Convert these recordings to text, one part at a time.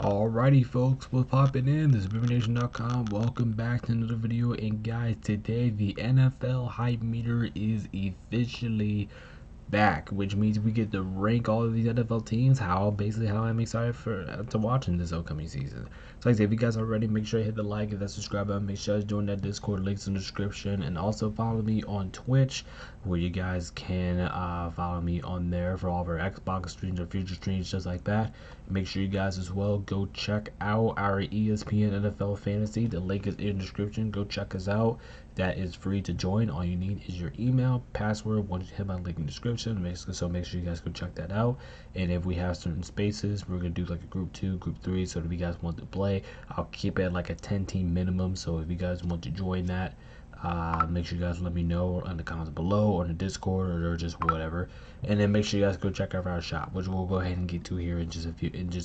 Alrighty folks, what's popping in? This is BoomerNation.com. Welcome back to another video, and guys, today the NFL hype meter is officially back, which means we get to rank all of these NFL teams, how I'm excited for to watching this upcoming season. So like I said, if you guys are ready, make sure you hit the like and that subscribe button. Make sure you join that Discord, links in the description, and also follow me on Twitch, where you guys can follow me on there for all of our Xbox streams or future streams, just like that. Make sure you guys as well go check out our ESPN NFL Fantasy. The link is in the description. Go check us out. That is free to join. All you need is your email, password. Once you hit my link in the description, so make sure you guys go check that out. And if we have certain spaces, we're gonna do like a group 2, group 3. So if you guys want to play, I'll keep it at like a 10-team minimum. So if you guys want to join that, make sure you guys let me know in the comments below or in the Discord or just whatever. And then make sure you guys go check out our shop, which we'll go ahead and get to here in just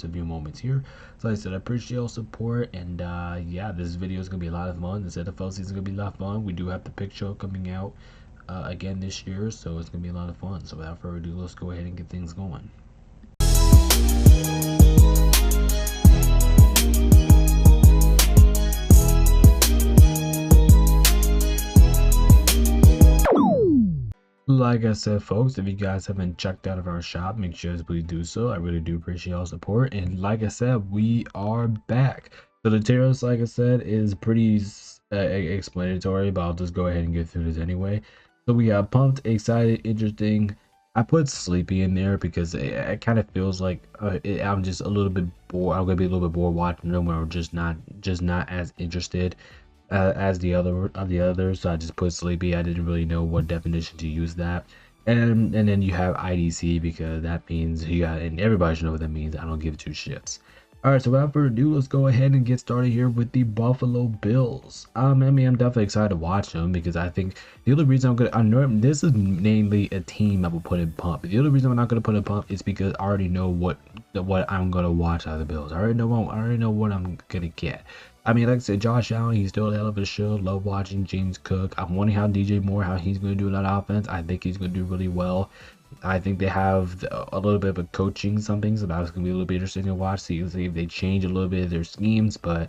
a few moments here. So like I said, I appreciate your support, and yeah, this video is gonna be a lot of fun. This NFL season is gonna be a lot of fun. We do have the pick show coming out again this year, so it's gonna be a lot of fun. So without further ado, let's go ahead and get things going. Like I said, folks, if you guys haven't checked out of our shop, make sure to please do so. I really do appreciate all support. And like I said, we are back. So the tiers, like I said, is pretty explanatory, but I'll just go ahead and get through this anyway. So we got pumped, excited, interesting. I put sleepy in there because it kind of feels like I'm just a little bit bored. I'm gonna be a little bit bored watching them, or just not as interested as the others. So I just put sleepy. I didn't really know what definition to use that. And then you have IDC, because that means you got, and everybody should know what that means. I don't give two shits. All right, so without further ado, let's go ahead and get started here with the Buffalo Bills. I mean, I'm definitely excited to watch them, because I think the only reason I know this is mainly a team I will put in pump. But the only reason I'm not going to put in pump is because I already know what I'm going to watch out of the Bills. I already know what I'm going to get. I mean, like I said, Josh Allen, he's still a hell of a show. Love watching James Cook. I'm wondering how DJ Moore, how he's going to do that offense. I think he's going to do really well. I think they have a little bit of a coaching something, so that's going to be a little bit interesting to watch. See if they change a little bit of their schemes, but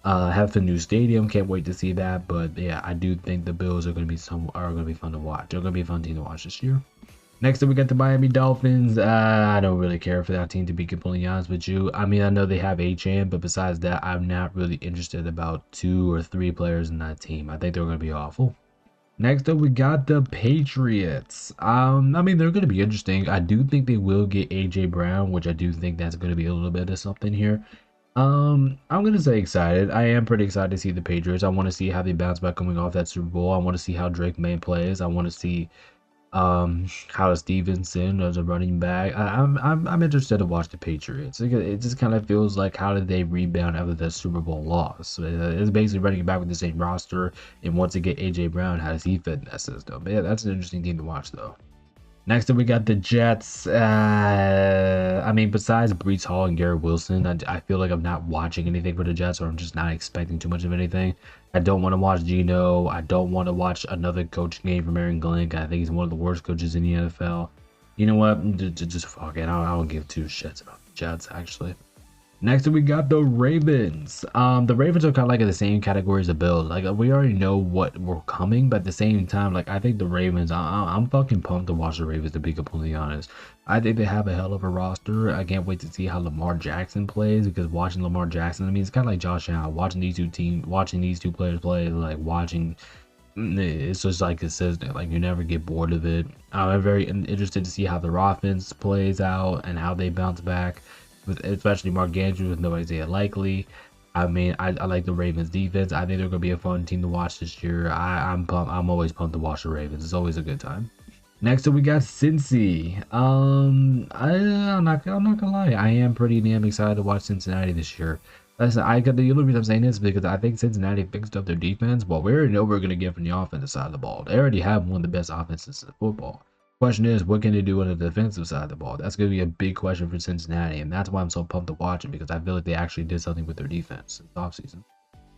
have the new stadium. Can't wait to see that. But yeah, I do think the Bills are going to be fun to watch. They're going to be a fun team to watch this year. Next up, we got the Miami Dolphins. I don't really care for that team, to be completely honest with you. I mean, I know they have Achane, but besides that, I'm not really interested about 2 or 3 players in that team. I think they're going to be awful. Next up, we got the Patriots. I mean, they're going to be interesting. I do think they will get AJ Brown, which I do think that's going to be a little bit of something here. I'm going to say excited. I am pretty excited to see the Patriots. I want to see how they bounce back coming off that Super Bowl. I want to see how Drake May plays. I want to see how Stevenson as a running back. I'm interested to watch the Patriots. It just kind of feels like, how did they rebound after that Super Bowl loss? It's basically running it back with the same roster, and once they get AJ Brown, how does he fit in that system? But yeah, that's an interesting team to watch though. Next up, we got the Jets. I mean, besides Breece Hall and Garrett Wilson, I feel like I'm not watching anything for the Jets, or I'm just not expecting too much of anything. I don't want to watch Geno. I don't want to watch another coaching game from Aaron Glenn. I think he's one of the worst coaches in the NFL. You know what? Just fuck it. I don't give two shits about the Jets, actually. Next up, we got the Ravens. The Ravens are kind of like in the same category as the Bills. Like, we already know what we're coming, but at the same time, like, I think the Ravens, I'm fucking pumped to watch the Ravens, to be completely honest. I think they have a hell of a roster. I can't wait to see how Lamar Jackson plays, because watching Lamar Jackson, I mean, it's kind of like Josh Allen. Watching these two players play, like watching, it's just like consistent. Like, you never get bored of it. I'm very interested to see how their offense plays out and how they bounce back, with especially Mark Andrews with no Isaiah Likely. I mean, I like the Ravens defense. I think they're gonna be a fun team to watch this year. I'm pumped. I'm always pumped to watch the Ravens. It's always a good time. Next up, we got Cincy. I'm not gonna lie. I am pretty damn excited to watch Cincinnati this year. Listen, the only reason I'm saying this is because I think Cincinnati fixed up their defense. Well, we already know we're gonna get from the offensive side of the ball. They already have one of the best offenses in football. Question is, what can they do on the defensive side of the ball? That's going to be a big question for Cincinnati, and that's why I'm so pumped to watch it, because I feel like they actually did something with their defense this offseason.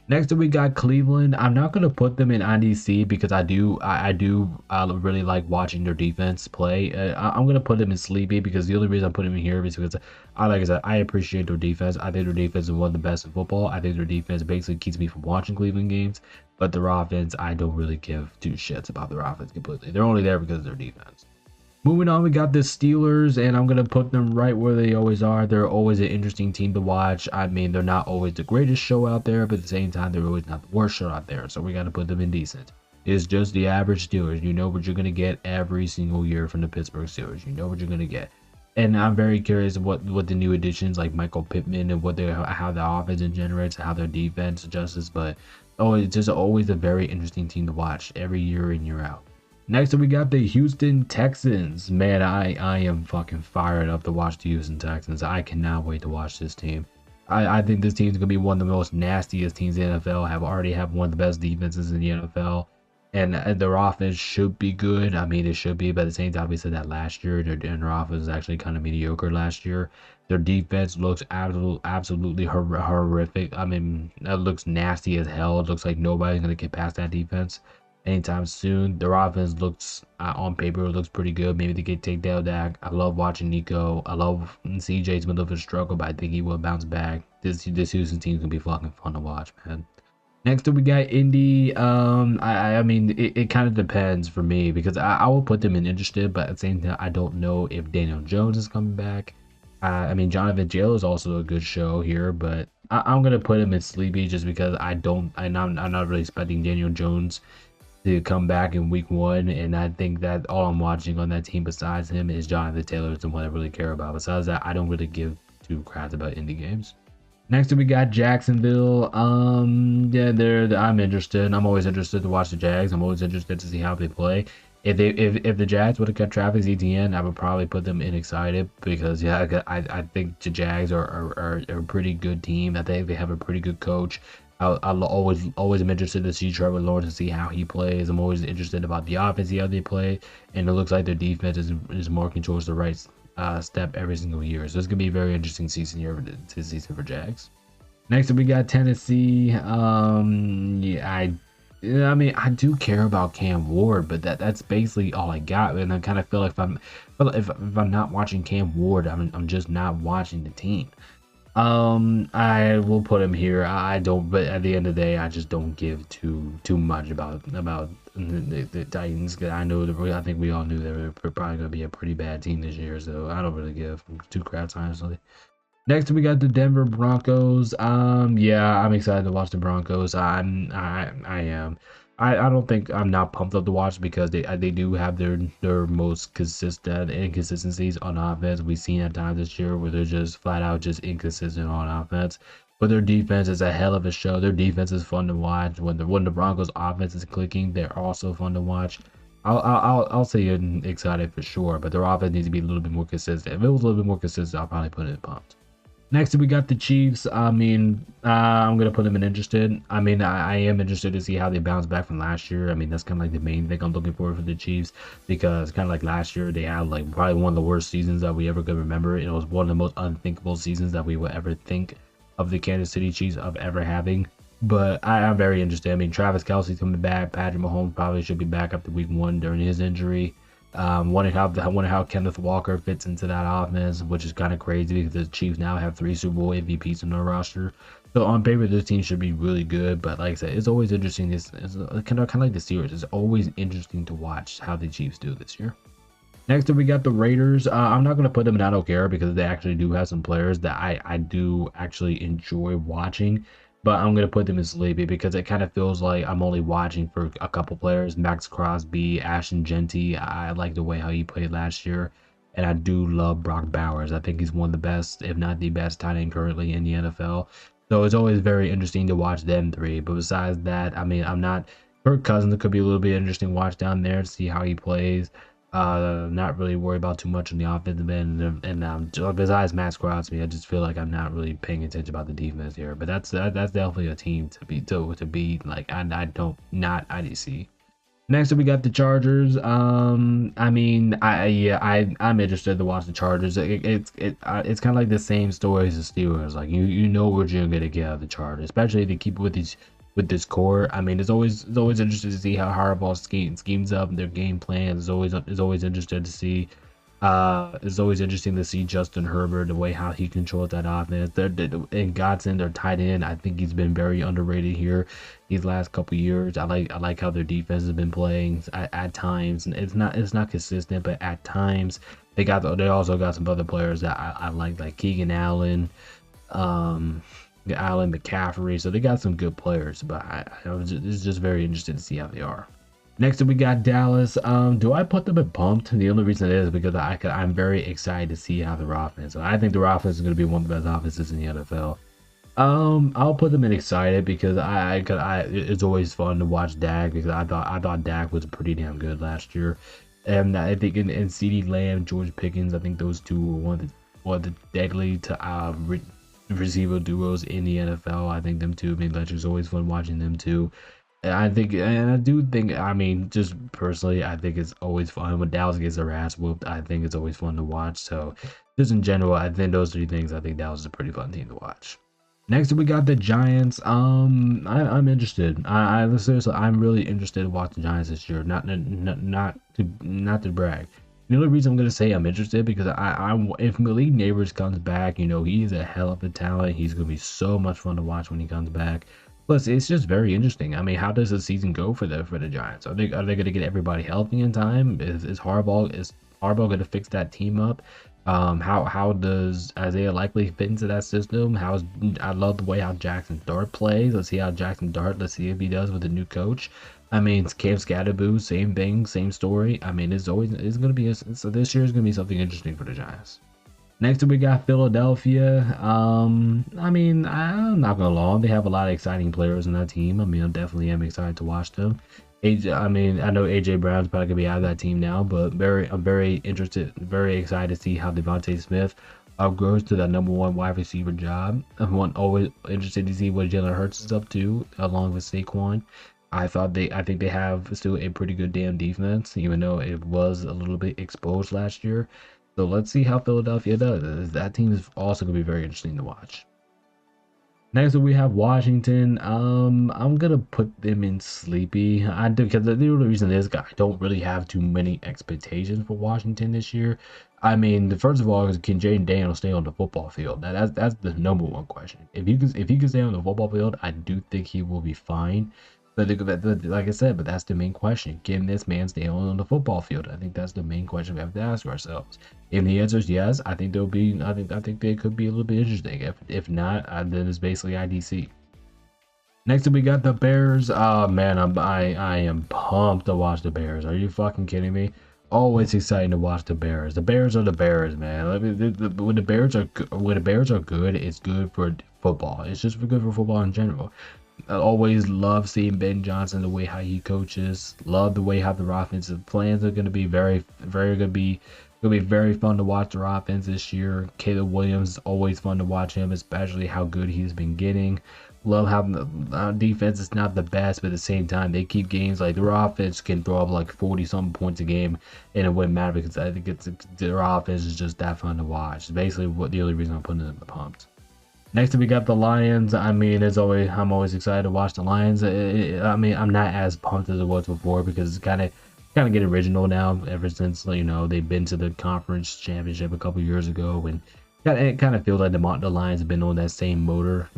Next up, we got Cleveland. I'm not gonna put them in IDC because I really like watching their defense play. I'm gonna put them in sleepy because the only reason I'm putting them in here is because like I said, I appreciate their defense. I think their defense is one of the best in football. I think their defense basically keeps me from watching Cleveland games, but their offense, I don't really give two shits about their offense completely. They're only there because of their defense. Moving on, we got the Steelers, and I'm going to put them right where they always are. They're always an interesting team to watch. I mean, they're not always the greatest show out there, but at the same time, they're always not the worst show out there. So we got to put them in decent. It's just the average Steelers. You know what you're going to get every single year from the Pittsburgh Steelers. You know what you're going to get. And I'm very curious what the new additions like Michael Pittman and how the offense generates, how their defense adjusts. But it's just always a very interesting team to watch every year in, year out. Next up, we got the Houston Texans. Man, I am fucking fired up to watch the Houston Texans. I cannot wait to watch this team. I think this team is going to be one of the most nastiest teams in the NFL. Already have one of the best defenses in the NFL. And their offense should be good. I mean, it should be. But at the same time, we said that last year. Their offense was actually kind of mediocre last year. Their defense looks absolutely horrific. I mean, that looks nasty as hell. It looks like nobody's going to get past that defense anytime soon. Their offense looks on paper, it looks pretty good. Maybe they get takedown Dak. I love watching Nico. I love CJ's middle of a struggle, but I think he will bounce back. This Houston team's gonna be fucking fun to watch, man. Next up, we got Indy. I mean, it kind of depends for me because I will put them in interested, but at the same time, I don't know if Daniel Jones is coming back. I mean, Jonathan Jail is also a good show here, but I'm gonna put him in sleepy just because I'm not really expecting Daniel Jones to come back in week 1, and I think that all I'm watching on that team besides him is Jonathan Taylor. It's the one I really care about. Besides that, I don't really give two craps about indie games. Next up, we got Jacksonville. Yeah, I'm interested. I'm always interested to watch the Jags. I'm always interested to see how they play. If the Jags would have cut Travis Etienne, I would probably put them in excited because yeah, I think the Jags are a pretty good team. I think they have a pretty good coach. I'll always am interested to see Trevor Lawrence and see how he plays. I'm always interested about the offense, how they play, and it looks like their defense is marking towards the right step every single year. So it's gonna be a very interesting season here this season for Jags. Next up, we got Tennessee. Yeah, I mean, I do care about Cam Ward, but that's basically all I got. And I kind of feel like if I'm not watching Cam Ward, I'm just not watching the team. I will put him here. I don't, but at the end of the day, I just don't give too much about the Titans. I know I think we all knew they were probably gonna be a pretty bad team this year, so I don't really give two craps honestly. Next, we got the Denver Broncos. Yeah, I'm excited to watch the Broncos. I am. I don't think I'm not pumped up to watch because they do have their most consistent inconsistencies on offense. We've seen at times this year where they're just flat out just inconsistent on offense. But their defense is a hell of a show. Their defense is fun to watch. When the Broncos offense is clicking, they're also fun to watch. I'll say you're excited for sure, but their offense needs to be a little bit more consistent. If it was a little bit more consistent, I'll probably put it in pumped. Next, we got the Chiefs. I mean, I'm going to put them in interested. I mean, I am interested to see how they bounce back from last year. I mean, that's kind of like the main thing I'm looking for the Chiefs because kind of like last year, they had like probably one of the worst seasons that we ever could remember. It was one of the most unthinkable seasons that we would ever think of the Kansas City Chiefs of ever having. But I'm very interested. I mean, Travis Kelce's coming back. Patrick Mahomes probably should be back after week 1 during his injury. Wondering how Kenneth Walker fits into that offense, which is kind of crazy because the Chiefs now have 3 Super Bowl MVPs on their roster. So on paper, this team should be really good. But like I said, it's always interesting. It's kind of like the Steelers. It's always interesting to watch how the Chiefs do this year. Next up, we got the Raiders. I'm not going to put them in I don't care because they actually do have some players that I do actually enjoy watching. But I'm going to put them in sleepy because it kind of feels like I'm only watching for a couple players. Max Crosby, Ashton Genty. I like the way how he played last year. And I do love Brock Bowers. I think he's one of the best, if not the best tight end currently in the NFL. So it's always very interesting to watch them 3. But besides that, I mean, I'm not... Kirk Cousins could be a little bit interesting to watch down there to see how he plays. Not really worried about too much on the offensive end, and besides Max Crosby, I just feel like I'm not really paying attention about the defense here. But that's definitely a team to beat. Like I don't not IDC. Next up, we got the Chargers. I mean, I'm interested to watch the Chargers. It's kind of like the same story as the Steelers. Like you know what you're gonna get out of the Chargers, especially if they keep with these with this core. I mean, it's always interesting to see how Harbaugh schemes up their game plan. It's always interesting to see. It's always interesting to see Justin Herbert, the way how he controls that offense. And Godson, their tight end, I think he's been very underrated here these last couple years. I like how their defense has been playing at times, and it's not consistent, but at times they also got some other players that I like Keegan Allen, um, Allen McCaffrey. So they got some good players, but it's just very interesting to see how they are. Next up, we got Dallas. Do I put them at pumped? The only reason is because I'm very excited to see how their offense. So I think their offense is going to be one of the best offenses in the NFL. I'll put them in excited because it's always fun to watch Dak, because I thought Dak was pretty damn good last year, and I think in CeeDee Lamb, George Pickens, I think those two were one of the deadly to receiver duos in the NFL. I think them two, maybe that's just always fun watching them too. I do think, I mean, just personally, I think it's always fun when Dallas gets their ass whooped. I think it's always fun to watch. So, just in general, I think those three things, I think Dallas is a pretty fun team to watch. Next, we got the Giants. I'm interested. Seriously, I'm really interested to watch the Giants this year. Not to brag. The only reason I'm gonna say I'm interested because if Malik Neighbors comes back, he's a hell of a talent. He's gonna be so much fun to watch when he comes back. Plus, it's just very interesting. I mean, how does the season go for the Giants? Are they going to get everybody healthy in time? Is Harbaugh going to fix that team up? How does Isaiah Likely fit into that system? I love the way how Jackson Dart plays. Let's see how Jackson Dart. Let's see if he does with the new coach. I mean, Cam Scatterboo, same thing, same story. I mean, it's going to be so this year is going to be something interesting for the Giants. Next up, we got Philadelphia. I mean, I'm not gonna lie, they have a lot of exciting players in that team. I mean, I definitely am excited to watch them. I mean, I know AJ Brown's probably gonna be out of that team now, but I'm very interested, very excited to see how Devontae Smith grows to that #1 wide receiver job. I'm always interested to see what Jalen Hurts is up to, along with Saquon. I think they have still a pretty good damn defense, even though it was a little bit exposed last year. So let's see how Philadelphia does. That team is also going to be very interesting to watch. Next up, we have Washington. I'm gonna put them in sleepy. I do, because the only reason is I don't really have too many expectations for Washington this year. I mean, first of all, can Jayden Daniels stay on the football field? That's the #1 question. If he can stay on the football field, I do think he will be fine. But like I said, but that's the main question. Can this man stay on the football field? I think that's the main question we have to ask ourselves. If the answer is yes, I think they'll be. I think they could be a little bit interesting. If not, then it's basically IDC. Next up, we got the Bears. Oh man, I am pumped to watch the Bears. Are you fucking kidding me? Always exciting to watch the Bears. The Bears are the Bears, man. When the Bears are good, it's good for football. It's just good for football in general. I always love seeing Ben Johnson, the way how he coaches. Love the way how their offensive plans are going to be very fun to watch their offense this year. Caleb Williams is always fun to watch him, especially how good he's been getting. Love how the defense is not the best, but at the same time they keep games like their offense can throw up like 40-something points a game, and it wouldn't matter because I think their offense is just that fun to watch. It's basically the only reason I'm putting it in the pumped. Next up, we got the Lions. I mean, I'm always excited to watch the Lions. I mean, I'm not as pumped as it was before because it's kind of getting original now. Ever since they've been to the conference championship a couple years ago, and it kind of feels like the Lions have been on that same motor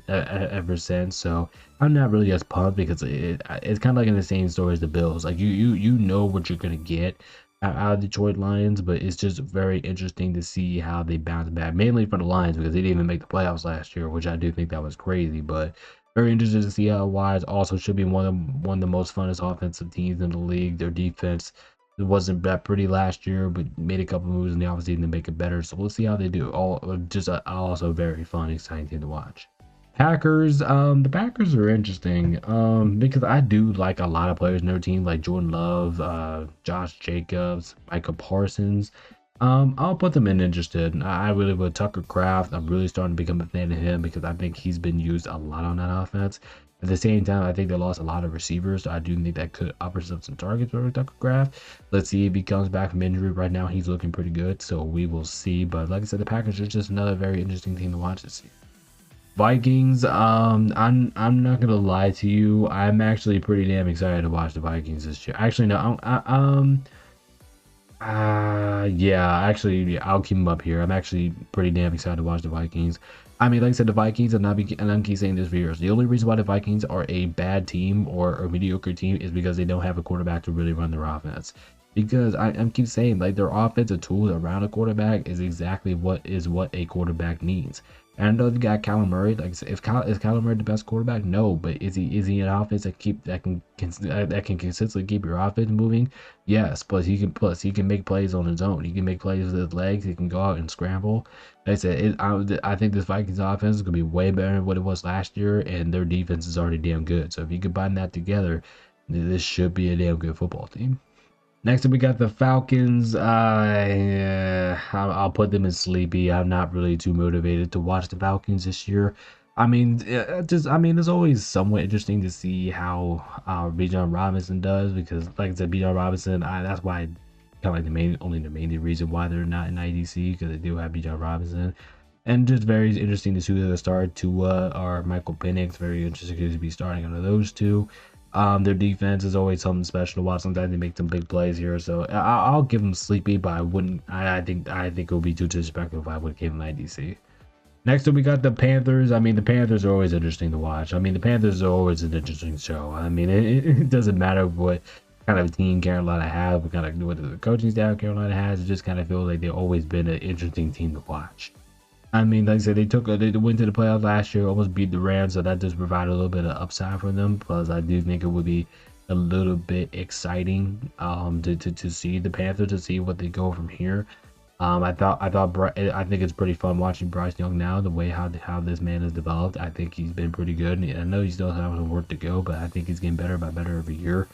ever since. So I'm not really as pumped because it's kind of like in the same story as the Bills. Like you know what you're gonna get out of Detroit Lions, but it's just very interesting to see how they bounce back, mainly for the Lions because they didn't even make the playoffs last year, which I do think that was crazy. But very interested to see how Wise also should be one of the most funnest offensive teams in the league. Their defense wasn't that pretty last year, but made a couple moves in the offseason to make it better. So we'll see how they do. Also very fun, exciting team to watch. Packers, the Packers are interesting because I do like a lot of players in their team, like Jordan Love, Josh Jacobs, Micah Parsons. I'll put them in interested. I really would. Tucker Kraft, I'm really starting to become a fan of him because I think he's been used a lot on that offense. At the same time, I think they lost a lot of receivers, so I do think that could offer some targets for Tucker Kraft. Let's see if he comes back from injury. Right now, he's looking pretty good, so we will see. But like I said, the Packers are just another very interesting team to watch this year. Vikings, I'm not gonna lie to you. I'm actually pretty damn excited to watch the Vikings this year. Actually, no, yeah, actually, yeah, I'll keep them up here. I'm actually pretty damn excited to watch the Vikings. I mean, like I said, the Vikings, and I'm keep saying this for years. The only reason why the Vikings are a bad team or a mediocre team is because they don't have a quarterback to really run their offense. Because I'm keep saying like their offensive tools around a quarterback is exactly what a quarterback needs. And I know they got Kyler Murray. Like, is Kyler Murray the best quarterback? No, but is he an offense that can consistently keep your offense moving? Yes, plus he can make plays on his own. He can make plays with his legs. He can go out and scramble. Like I said, I think this Vikings offense is gonna be way better than what it was last year, and their defense is already damn good. So if you combine that together, this should be a damn good football team. Next up, we got the Falcons. I'll put them in sleepy. I'm not really too motivated to watch the Falcons this year. I mean, it's always somewhat interesting to see how Bijan Robinson does because, like I said, Bijan Robinson. That's why kind of like the main reason why they're not in IDC because they do have Bijan Robinson, and just very interesting to see who they start. Tua or Michael Penix. Very interesting to be starting under those two. Their defense is always something special to watch. Sometimes they make some big plays here, so I'll give them sleepy, but I wouldn't. I think it would be too disrespectful if I would give them IDC. Next up, we got the Panthers. I mean, the Panthers are always interesting to watch. I mean, the Panthers are always an interesting show. I mean, it doesn't matter what kind of team Carolina has, what the coaching staff Carolina has. It just kind of feels like they've always been an interesting team to watch. I mean, like I said, they went to the playoffs last year, almost beat the Rams, so that does provide a little bit of upside for them. Plus, I do think it would be a little bit exciting to see the Panthers, to see what they go from here. I think it's pretty fun watching Bryce Young now, the way how this man has developed. I think he's been pretty good. And I know he still has some work to go, but I think he's getting better every year.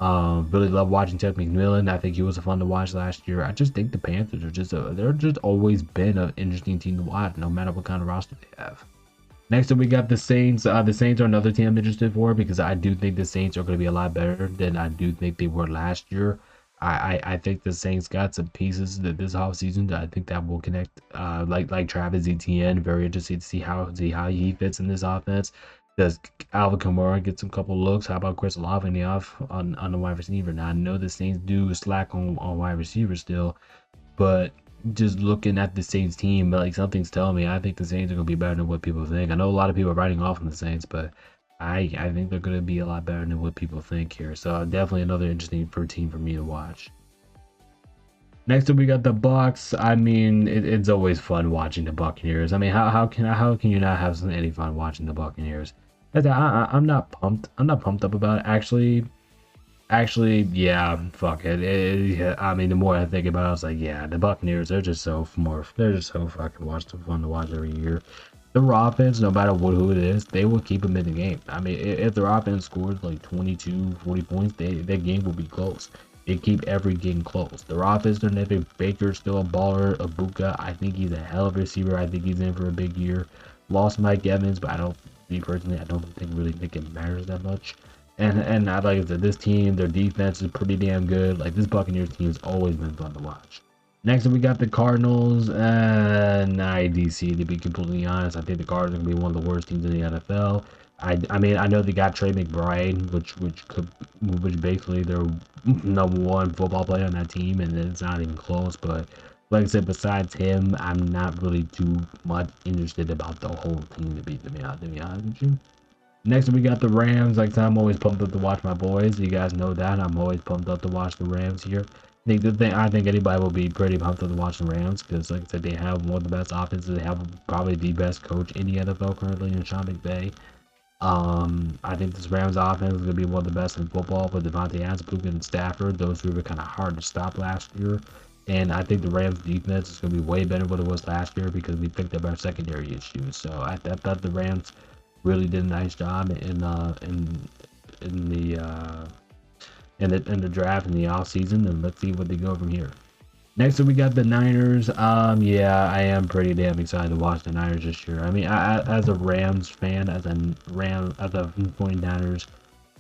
Really love watching Ted McMillan. I think he was fun to watch last year. I just think the Panthers are they're just always been an interesting team to watch, no matter what kind of roster they have. Next up, we got the Saints. The Saints are another team I'm interested for because I do think the Saints are going to be a lot better than I do think they were last year. I think the Saints got some pieces that this offseason that I think that will connect. Like Travis Etienne, very interested to see how he fits in this offense. Does Alvin Kamara get some couple looks? How about Chris Olave on the wide receiver? Now I know the Saints do slack on wide receiver still, but just looking at the Saints team, like something's telling me I think the Saints are gonna be better than what people think. I know a lot of people are writing off on the Saints, but I think they're gonna be a lot better than what people think here. So definitely another interesting team for me to watch. Next up, we got the Bucks. I mean, it's always fun watching the Buccaneers. I mean, how can you not have any fun watching the Buccaneers? I'm not pumped. I'm not pumped up about it. Actually, yeah, fuck it. Yeah, I mean, the more I think about it, I was like, yeah, the Buccaneers, they're just so fucking fun to watch every year. Their offense, no matter who it is, they will keep them in the game. I mean, if their offense scores like 22, 40 points, that game will be close. They keep every game close. Their offense, their Nevin Baker's still a baller. Abuka, I think he's a hell of a receiver. I think he's in for a big year. Lost Mike Evans, but I don't think it matters that much. And I like that this team, their defense is pretty damn good. Like this Buccaneers team has always been fun to watch. Next up, we got the Cardinals and IDC. To be completely honest, I think the Cardinals are gonna be one of the worst teams in the NFL. I mean, I know they got Trey McBride, which basically they're number one football player on that team, and it's not even close. But like I said, besides him, I'm not really too much interested about the whole team to be honest with you. Next, we got the Rams. Like I'm always pumped up to watch my boys. You guys know that I'm always pumped up to watch the Rams here. I think anybody will be pretty pumped up to watch the Rams because, like I said, they have one of the best offenses. They have probably the best coach in the NFL currently in Sean McVay. I think this Rams offense is going to be one of the best in football with Devontae Adams, Puka, and Stafford. Those two were kind of hard to stop last year. And I think the Rams defense is going to be way better than what it was last year because we picked up our secondary issues. So I thought the Rams really did a nice job in the draft in the off season, and let's see what they go from here. Next up, we got the Niners. Yeah, I am pretty damn excited to watch the Niners this year. I mean, as a Rams fan, as a 49ers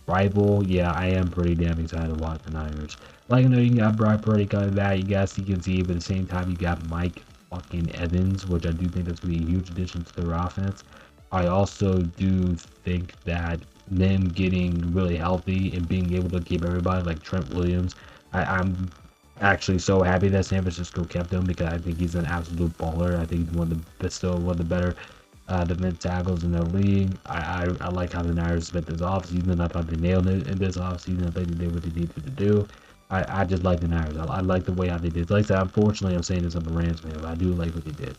rival, yeah, I am pretty damn excited to watch the Niners. Like, I know you got Brock Purdy coming back, you got CMC, but at the same time, you got Mike fucking Evans, which I do think that's going to be a huge addition to their offense. I also do think that them getting really healthy and being able to keep everybody like Trent Williams, I'm actually so happy that San Francisco kept him because I think he's an absolute baller. I think he's one of the still one of the better defensive tackles in the league. I like how the Niners spent this offseason. I thought they nailed it in this offseason. I think they did what they needed to do. I just like the Niners. I like the way how they did. Like I said, unfortunately, I'm saying this on the Rams, man, but I do like what they did.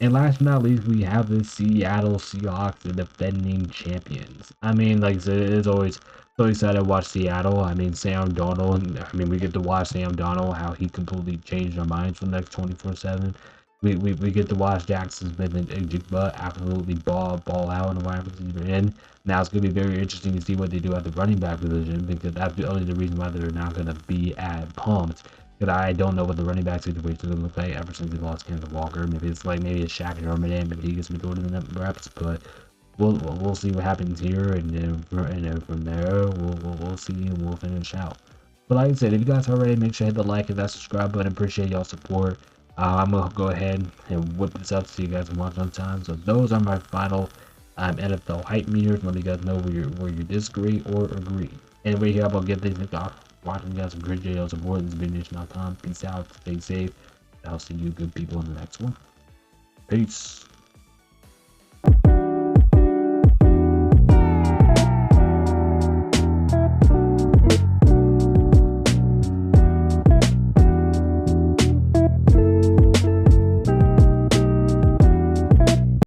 And last but not least, we have the Seattle Seahawks, the defending champions. I mean, like I said, it's always so excited to watch Seattle. I mean, Sam Darnold. I mean, we get to watch Sam Darnold, how he completely changed our minds for the next 24/7. We get to watch Jackson Smith and Jigba absolutely ball out in the wide receiver end. Now it's going to be very interesting to see what they do at the running back position because that's the only reason why they're not going to be at pumped. Because I don't know what the running back situation is going to look like ever since they lost Kenneth Walker. Maybe it's like maybe it's Shaq Herman and maybe he gets majority of the reps, but we'll see what happens here, and then from there we'll see and we'll finish out. But like I said, if you guys are already, make sure to hit the like and that subscribe button. Appreciate y'all support. I'm gonna go ahead and whip this up so you guys can watch on time. So those are my final NFL hype meters. Let me guys know where you disagree or agree. Anyway, here I'm gonna get things off. Watching you guys, appreciate y'all support. This is BigNation.com. Peace out, stay safe. I'll see you good people in the next one. Peace.